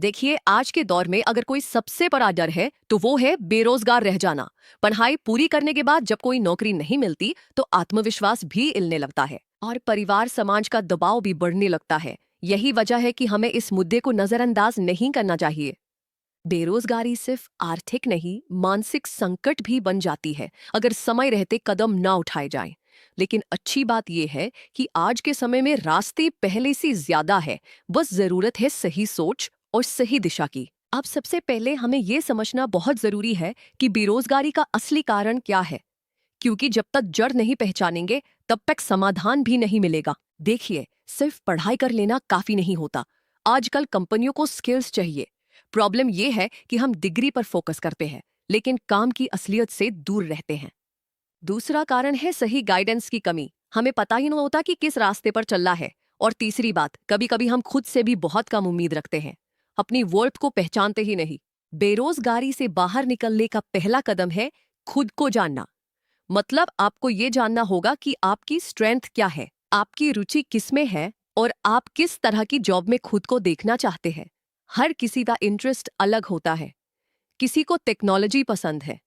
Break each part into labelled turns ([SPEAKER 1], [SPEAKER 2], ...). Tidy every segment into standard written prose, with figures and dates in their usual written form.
[SPEAKER 1] देखिए, आज के दौर में अगर कोई सबसे बड़ा डर है तो वो है बेरोजगार रह जाना। पढ़ाई पूरी करने के बाद जब कोई नौकरी नहीं मिलती तो आत्मविश्वास भी हिलने लगता है और परिवार समाज का दबाव भी बढ़ने लगता है। यही वजह है कि हमें इस मुद्दे को नजरअंदाज नहीं करना चाहिए। बेरोजगारी सिर्फ आर्थिक नहीं, मानसिक संकट भी बन जाती है अगर समय रहते कदम ना उठाए जाएं। लेकिन अच्छी बात यह है कि आज के समय में रास्ते पहले से ज्यादा है। बस जरूरत है सही सोच और सही दिशा की। अब सबसे पहले हमें यह समझना बहुत जरूरी है कि बेरोजगारी का असली कारण क्या है, क्योंकि जब तक जड़ नहीं पहचानेंगे तब तक समाधान भी नहीं मिलेगा। देखिए, सिर्फ पढ़ाई कर लेना काफी नहीं होता। आजकल कंपनियों को स्किल्स चाहिए। प्रॉब्लम यह है कि हम डिग्री पर फोकस करते हैं लेकिन काम की असलियत से दूर रहते हैं। दूसरा कारण है सही गाइडेंस की कमी। हमें पता ही नहीं होता कि किस रास्ते पर चलना है। और तीसरी बात, कभी कभी हम खुद से भी बहुत कम उम्मीद रखते हैं, अपनी वर्थ को पहचानते ही नहीं। बेरोजगारी से बाहर निकलने का पहला कदम है खुद को जानना। मतलब आपको ये जानना होगा कि आपकी स्ट्रेंथ क्या है, आपकी रुचि किसमें है और आप किस तरह की जॉब में खुद को देखना चाहते हैं। हर किसी का इंटरेस्ट अलग होता है। किसी को टेक्नोलॉजी पसंद है,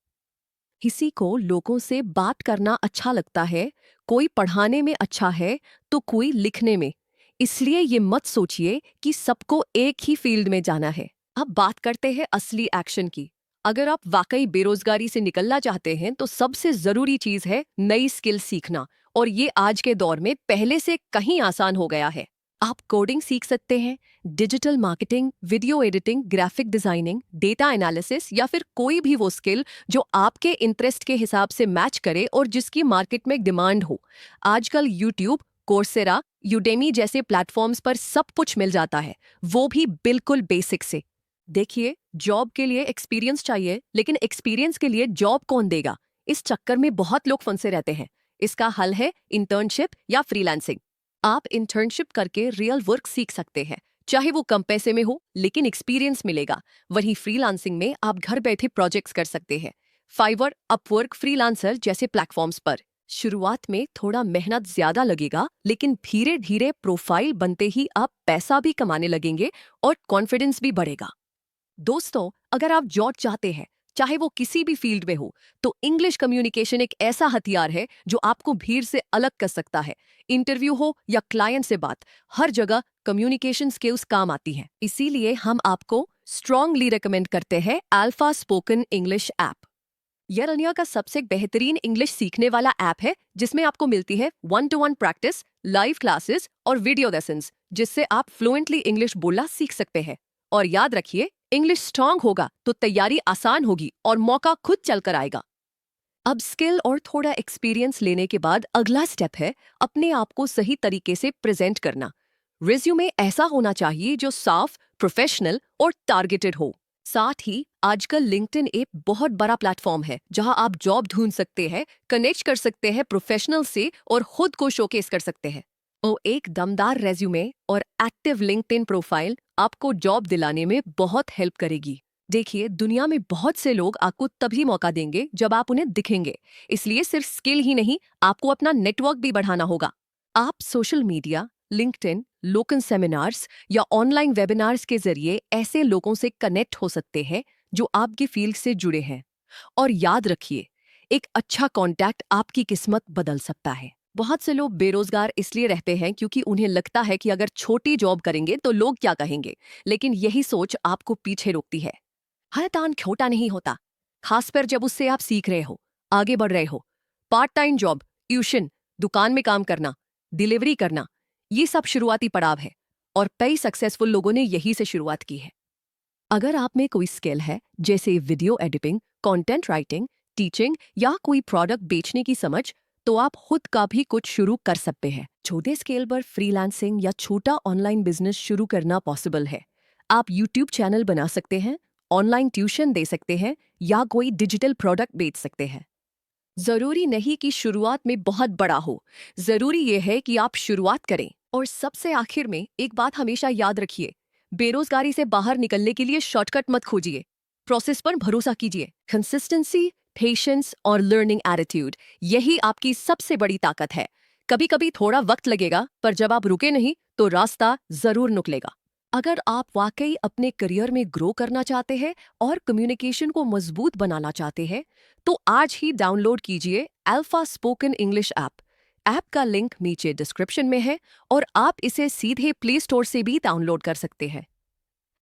[SPEAKER 1] किसी को लोगों से बात करना अच्छा लगता है, कोई पढ़ाने में अच्छा है तो कोई लिखने में। इसलिए ये मत सोचिए कि सबको एक ही फील्ड में जाना है। अब बात करते हैं असली एक्शन की। अगर आप वाकई बेरोजगारी से निकलना चाहते हैं तो सबसे जरूरी चीज है नई स्किल सीखना। और ये आज के दौर में पहले से कहीं आसान हो गया है। आप कोडिंग सीख सकते हैं, digital marketing, video editing, graphic designing, data analysis या फिर कोई भी वो स्किल जो आपके इंटरेस्ट के हिसाब से मैच करे और जिसकी मार्केट में डिमांड हो। आजकल यूट्यूब, कोर्सेरा, यूडेमी जैसे प्लेटफॉर्म्स पर सब कुछ मिल जाता है, वो भी बिल्कुल बेसिक से। देखिए, जॉब के लिए एक्सपीरियंस चाहिए, लेकिन एक्सपीरियंस के लिए जॉब कौन देगा? इस चक्कर में बहुत लोग फंसे रहते हैं। इसका हल है इंटर्नशिप या फ्रीलांसिंग। आप इंटर्नशिप करके रियल वर्क सीख सकते हैं, चाहे वो कम पैसे में हो लेकिन एक्सपीरियंस मिलेगा। वहीं फ्रीलांसिंग में आप घर बैठे प्रोजेक्ट्स कर सकते हैं, फाइवर, अपवर्क, फ्रीलांसर जैसे प्लेटफॉर्म्स पर। शुरुआत में थोड़ा मेहनत ज्यादा लगेगा, लेकिन धीरे धीरे प्रोफाइल बनते ही आप पैसा भी कमाने लगेंगे और कॉन्फिडेंस भी बढ़ेगा। दोस्तों, अगर आप जॉब चाहते हैं, चाहे वो किसी भी फील्ड में हो, तो इंग्लिश कम्युनिकेशन एक ऐसा हथियार है जो आपको भीड़ से अलग कर सकता है। इंटरव्यू हो या क्लाइंट से बात, हर जगह कम्युनिकेशन स्किल्स काम आती हैं। इसीलिए हम आपको स्ट्रांगली रिकमेंड करते हैं अल्फा स्पोकन इंग्लिश ऐप। यह दुनिया का सबसे बेहतरीन इंग्लिश सीखने वाला ऐप है, जिसमें आपको मिलती है 1-to-1 प्रैक्टिस, लाइव क्लासेस और वीडियो लेसन्स, जिससे आप फ्लुएंटली इंग्लिश बोलना सीख सकते हैं। और याद रखिए, इंग्लिश स्ट्रांग होगा तो तैयारी आसान होगी और मौका खुद चलकर आएगा। अब स्किल और थोड़ा एक्सपीरियंस लेने के बाद अगला स्टेप है अपने आप को सही तरीके से प्रेजेंट करना। रिज्यूमे ऐसा होना चाहिए जो साफ, प्रोफेशनल और टारगेटेड हो। साथ ही आजकल लिंक्डइन एक बहुत बड़ा प्लेटफॉर्म है जहां आप जॉब ढूंढ सकते हैं, कनेक्ट कर सकते हैं प्रोफेशनल से और खुद को शोकेस कर सकते हैं। और एक दमदार रेज्यूमे और एक्टिव लिंक्डइन प्रोफाइल आपको जॉब दिलाने में बहुत हेल्प करेगी। देखिए, दुनिया में बहुत से लोग आपको तभी मौका देंगे जब आप उन्हें दिखेंगे। इसलिए सिर्फ स्किल ही नहीं, आपको अपना नेटवर्क भी बढ़ाना होगा। आप social media, LinkedIn, local seminars या ऑनलाइन वेबिनार्स के जरिए ऐसे लोगों से कनेक्ट हो सकते हैं जो आपकी फील्ड से जुड़े हैं। और याद रखिए, एक अच्छा कॉन्टैक्ट आपकी किस्मत बदल सकता है। बहुत से लोग बेरोजगार इसलिए रहते हैं क्योंकि उन्हें लगता है कि अगर छोटी जॉब करेंगे तो लोग क्या कहेंगे, लेकिन यही सोच आपको पीछे रोकती है। हर काम छोटा नहीं होता, खासकर जब उससे आप सीख रहे हो, आगे बढ़ रहे हो। पार्ट टाइम जॉब, ट्यूशन, दुकान में काम करना, डिलीवरी करना, ये सब शुरुआती पड़ाव है और कई सक्सेसफुल लोगों ने यही से शुरुआत की है। अगर आप में कोई स्किल है, जैसे video editing, content writing, teaching या कोई प्रोडक्ट बेचने की समझ, तो आप खुद का भी कुछ शुरू कर सकते हैं। छोटे स्केल पर फ्रीलांसिंग या छोटा ऑनलाइन बिजनेस शुरू करना पॉसिबल है। आप यूट्यूब चैनल बना सकते हैं, ऑनलाइन ट्यूशन दे सकते हैं या कोई डिजिटल प्रोडक्ट बेच सकते हैं। जरूरी नहीं कि शुरुआत में बहुत बड़ा हो, जरूरी यह है कि आप शुरुआत करें। और सबसे आखिर में एक बात हमेशा याद रखिए, बेरोजगारी से बाहर निकलने के लिए शॉर्टकट मत खोजिए, प्रोसेस पर भरोसा कीजिए। कंसिस्टेंसी, पेशेंस और लर्निंग एटीट्यूड, यही आपकी सबसे बड़ी ताकत है। कभी कभी थोड़ा वक्त लगेगा, पर जब आप रुके नहीं तो रास्ता जरूर निकलेगा। अगर आप वाकई अपने करियर में ग्रो करना चाहते हैं और कम्युनिकेशन को मजबूत बनाना चाहते हैं, तो आज ही डाउनलोड कीजिए alpha spoken English app. App का लिंक नीचे डिस्क्रिप्शन में है और आप इसे सीधे प्ले स्टोर से भी डाउनलोड कर सकते हैं।